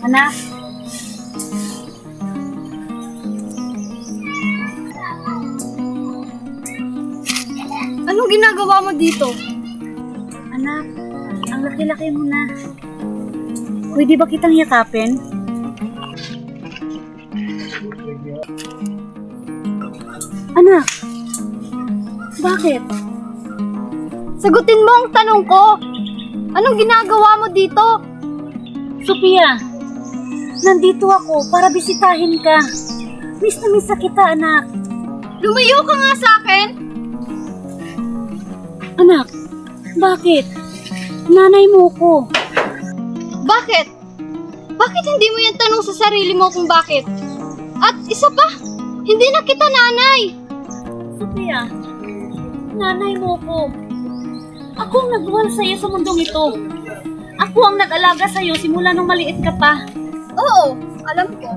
Anak, anong ginagawa mo dito? anak, ang laki-laki mo na. Pwede ba kitang yakapin? Anak, bakit? Sagutin mo ang tanong ko. Anong ginagawa mo dito? Sophia, nandito ako para bisitahin ka. Miss na miss na kita, anak. Lumayo ka nga sa akin. Anak, bakit? Nanay mo ko. Bakit? Bakit hindi mo yan tanong sa sarili mo kung bakit? At isa pa, hindi na kita nanay. Sophia, nanay mo ko. Ako ang nagbuwal sa iyo sa mundong ito. Ako ang nag-alaga sa iyo simula nung maliit ka pa. Oo, alam ko.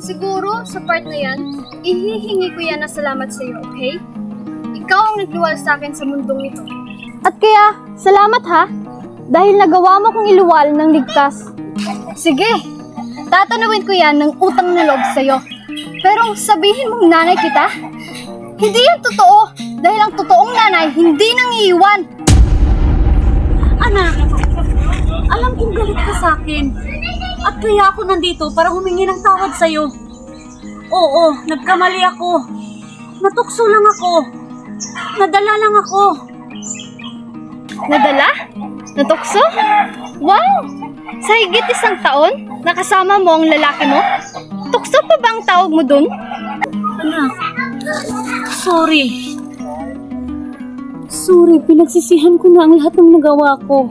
Siguro sa part na yan, ihihingi ko yan na salamat sa iyo, okay? Ikaw ang nagluwal sa akin sa mundong ito. At kaya, salamat ha, dahil nagawa mo kong iluwal ng ligtas. Sige, tatanawin ko yan ng utang na loob sa iyo. Pero sabihin mong nanay kita, hindi yan totoo, dahil ang totoong nanay hindi nang iiwan. Anak, alam kong galit ka sa akin. At kaya ako nandito para humingi ng tawad sa iyo. Oo, nagkamali ako. Natukso lang ako. Nadala lang ako. Nadala? Natukso? Wow! Sa higit 1 taon, nakasama mo ang lalaki mo? Tukso pa ba ang tawag mo dun? Anak, sorry. Sorry, pinagsisihan ko na ang lahat ng nagawa ko.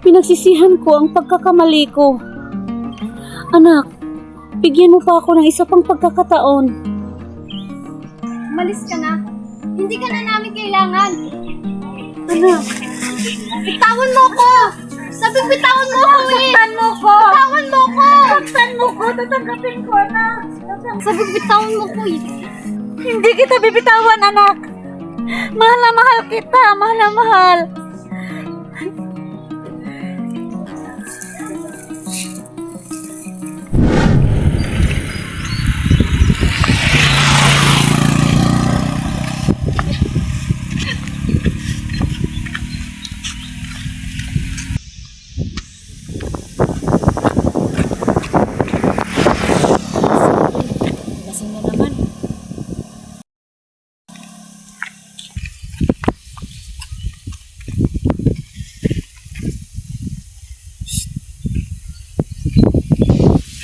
Pinagsisihan ko ang pagkakamali ko. Anak, bigyan mo pa ako ng isa pang pagkakataon. Umalis ka na. Hindi ka na namin kailangan. Anak, Bitawan mo ko! Sabi bitawan mo ko eh! saktan mo ko! Bitawan mo ko! Saktan mo ko! Tatanggapin ko, anak! Sabi bitawan mo ko eh! Hindi kita bibitawan, anak! Mahal na mahal kita! Mahal na mahal! Lasing na naman.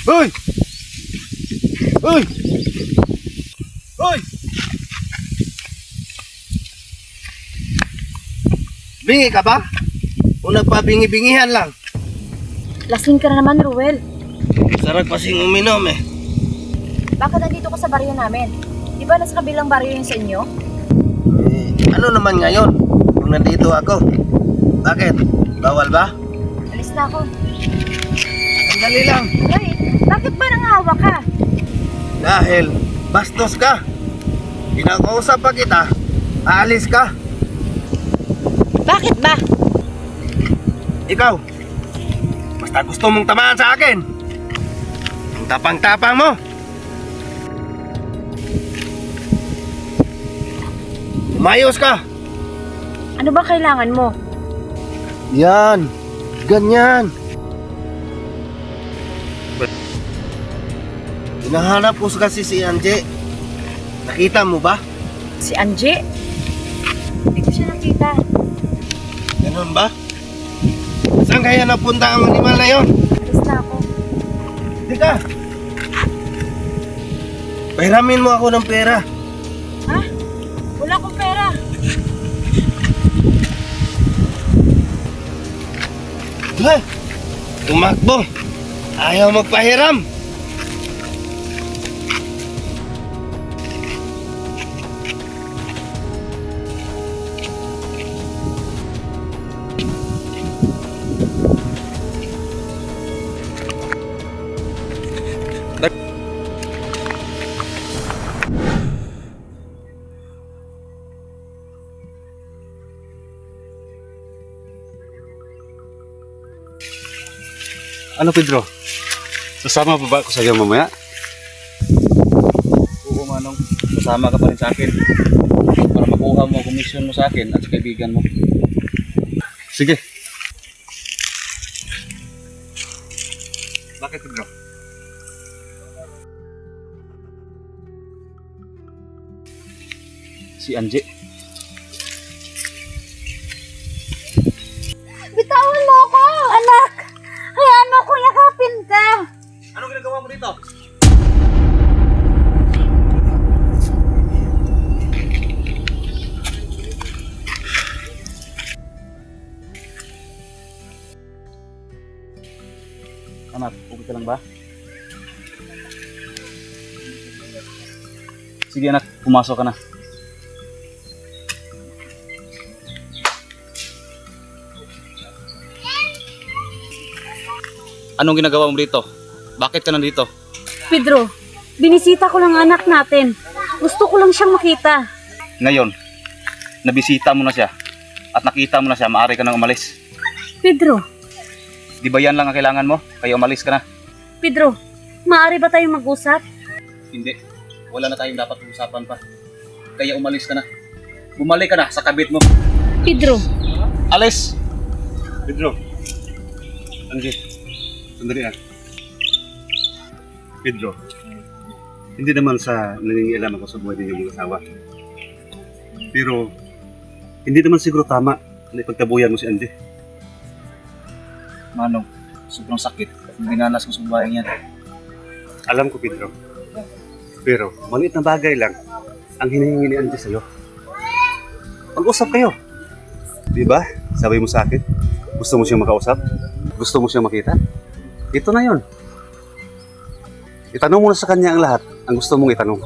Hoy! Hoy! Hoy! Bingi ka ba? O nagpabingi-bingihan lang? Lasing ka na naman, Ruel. Sarap kasing uminom eh. Bakit nandito ka sa baryo namin? Di ba nasa kabilang baryo yun sa inyo? Ano naman ngayon kung nandito ako? Bakit? Bawal ba? Alis na ako. Sandali lang. Ay, bakit ba nangahawa ka? Dahil bastos ka. Pinakausap pa kita, aalis ka. Bakit ba? Ikaw, basta gusto mong tamaan sa akin. Ang tapang-tapang mo. Umayos ka. Ano ba kailangan mo? Yan, ganyan. Hinahanap ko kasi si Anje. Nakita mo ba? Si Angie? Hindi ko siya nakita. Ganun ba? Saan kaya napunta ang animal na yon? Alis na ako. Di ka. Pahiramin mo ako ng pera. Ha? Wala akong pera. Tumakbo. Ayaw magpahiram. Ano, Pedro? Sasama pa ba ako sa iyo mamaya? Oo, Manong. Kasama ka pa rin sa akin. Para makuha mo ang komisyon mo sa akin at sa kaibigan mo. Sige. Bakit, Pedro? Si Angie. Bitawan mo ako! Anak! Hayaan mo akong yakapin ka! Anong ginagawa mo dito? Anak, okay ka lang ba? Sige anak, pumasok ka na. Anong ginagawa mo dito? Bakit ka nandito? Pedro, binisita ko lang ang anak natin. Gusto ko lang siyang makita. Ngayon, nabisita mo na siya at nakita mo na siya, maaari ka nang umalis. Pedro, Di ba yan lang ang kailangan mo? Kaya umalis ka na. Pedro, maaari ba tayong mag-usap? Hindi. Wala na tayong dapat usapan pa. Kaya umalis ka na. Bumalik ka na sa kabit mo. Pedro, Alis! Pedro. Angie. Sandali ah. Pedro. Hindi naman sa nangingialam ako sa buhay ng iyong asawa. Pero, hindi naman siguro tama na ipagtabuyan mo si Angie. Manong, sobrang sakit. Ang dinanas mo sa babaeng yan. Alam ko, Pedro. Pero, maliit na bagay lang ang hinihingi ni Angie sa'yo. Mag-usap kayo. Di ba? Sabi mo sa akin, gusto mo siyang makausap? Gusto mo siyang makita? Ito na yon. Itanong mo na sa kanya ang lahat ang gusto mong itanong.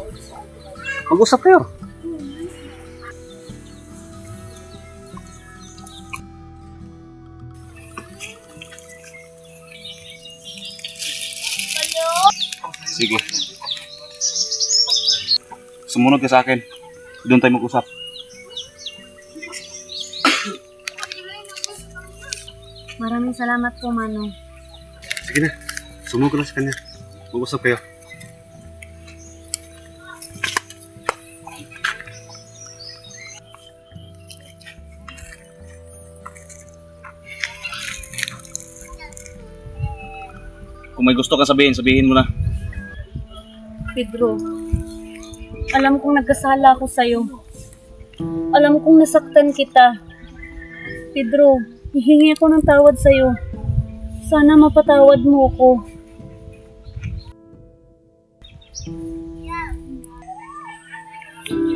Mag-usap kayo. Sige. Sumunod ka sa akin. Doon tayo mag-usap. maraming salamat po, Manong. Sige na. Sumunod ka na sa kanya. Mag-usap kayo. Kung may gusto ka sabihin, sabihin mo na. Pedro, alam kong nagkasala ako sa'yo. Alam kong nasaktan kita. Pedro, hihingi ako ng tawad sa'yo. Sana mapatawad mo ako.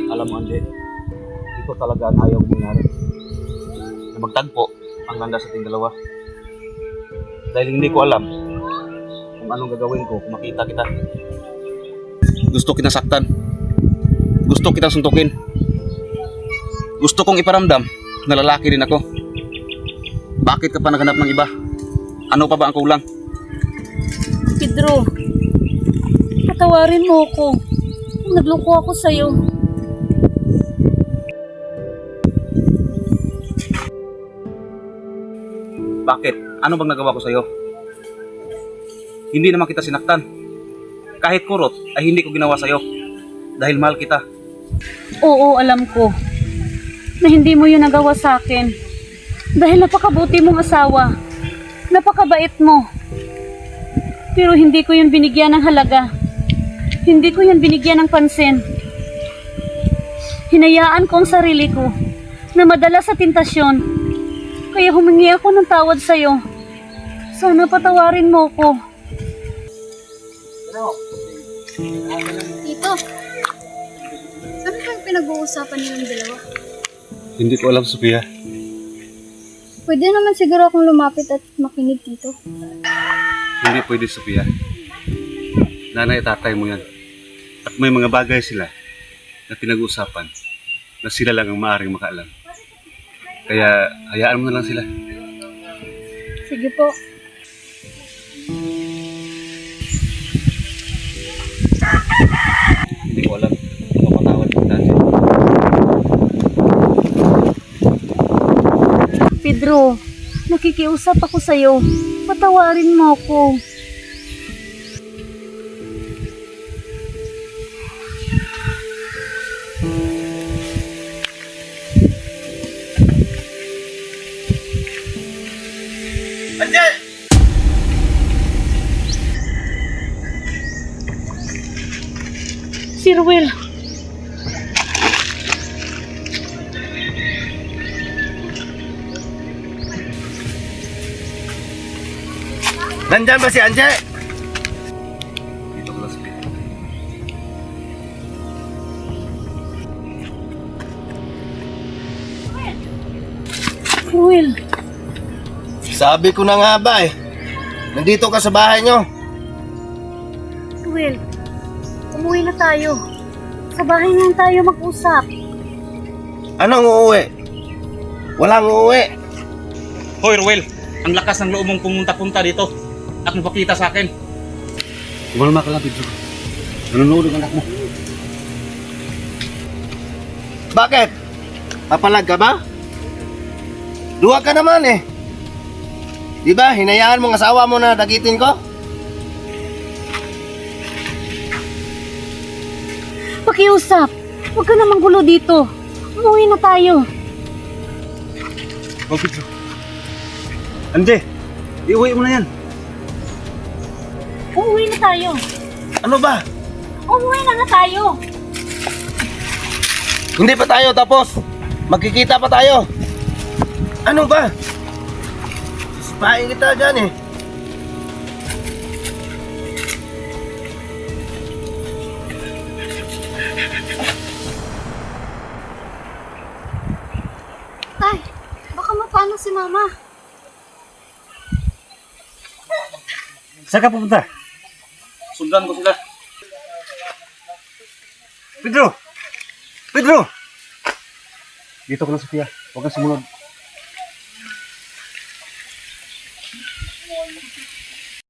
Alam mo, Ande, ito talaga ang ayaw kong nangyari. Na magtagpo ang ganda sa ating dalawa. Dahil hindi ko alam kung anong gagawin ko kung makita kita. Gusto kita saktan. Gusto kita suntukin. Gusto kong iparamdam na lalaki din ako. Bakit ka pa naghanap ng iba? Ano pa ba ang kulang? Pedro, patawarin mo ako. Nagloko ako sa'yo. Bakit? Ano bang nagawa ko sa'yo? Hindi naman kita sinaktan. Kahit kurot ay hindi ko ginawa sa'yo. Dahil mahal kita. Oo, alam ko na hindi mo yun nagawa sa akin. Dahil napakabuti mong asawa. Napakabait mo. Pero hindi ko yun binigyan ng halaga. Hindi ko yun binigyan ng pansin. Hinayaan ko ang sarili ko na madala sa tentasyon. Kaya humingi ako ng tawad sa'yo. Sana patawarin mo ko. Tito, ano ba yung pinag-uusapan nilang dalawa? Hindi ko alam, Sophia. Pwede naman siguro akong lumapit at makinig, Tito. Hindi pwede, Sophia. Nanay at tatay mo yan. At may mga bagay sila na pinag-uusapan na sila lang ang maaaring makaalam. Kaya hayaan mo na lang sila. Sige po. Hindi ko alam kung mapatawad ko dati. Pedro, nakikiusap ako sa'yo. Patawarin mo ako. Anje! Si Ruel. Nandyan ba si Anje? Dito ko lang si Pedro. Ruel. Sabi ko na nga ba eh. Nandito ka sa bahay nyo. Ruel. Umuwi na tayo. Sa bahay na lang tayo mag-usap. Anong uuwi? Walang uuwi. Hoy, Ruel! Ang lakas ng loob mong pumunta-punta dito at mapakita sa akin. Kumalma ka lang, Pedro. Nanonood ang anak mo. Bakit? Papalag ka ba? Duwag ka naman eh. Di ba, hinayaan mong asawa mo na dagitin ko? Pakiusap. Huwag ka namang gulo dito. Umuwi na tayo. Oh, Pedro. Anje, iuwi mo na yan. Umuwi na tayo. Ano ba? Umuwi na nga tayo. Hindi pa tayo tapos. Magkikita pa tayo. Ano ba? Sisipain kita dyan eh. Tay, baka mapano si Mama. Saan ka pupunta? Sundan ko sila. Pedro! Pedro! Dito ka lang, Sofia. Huwag kang sumunod.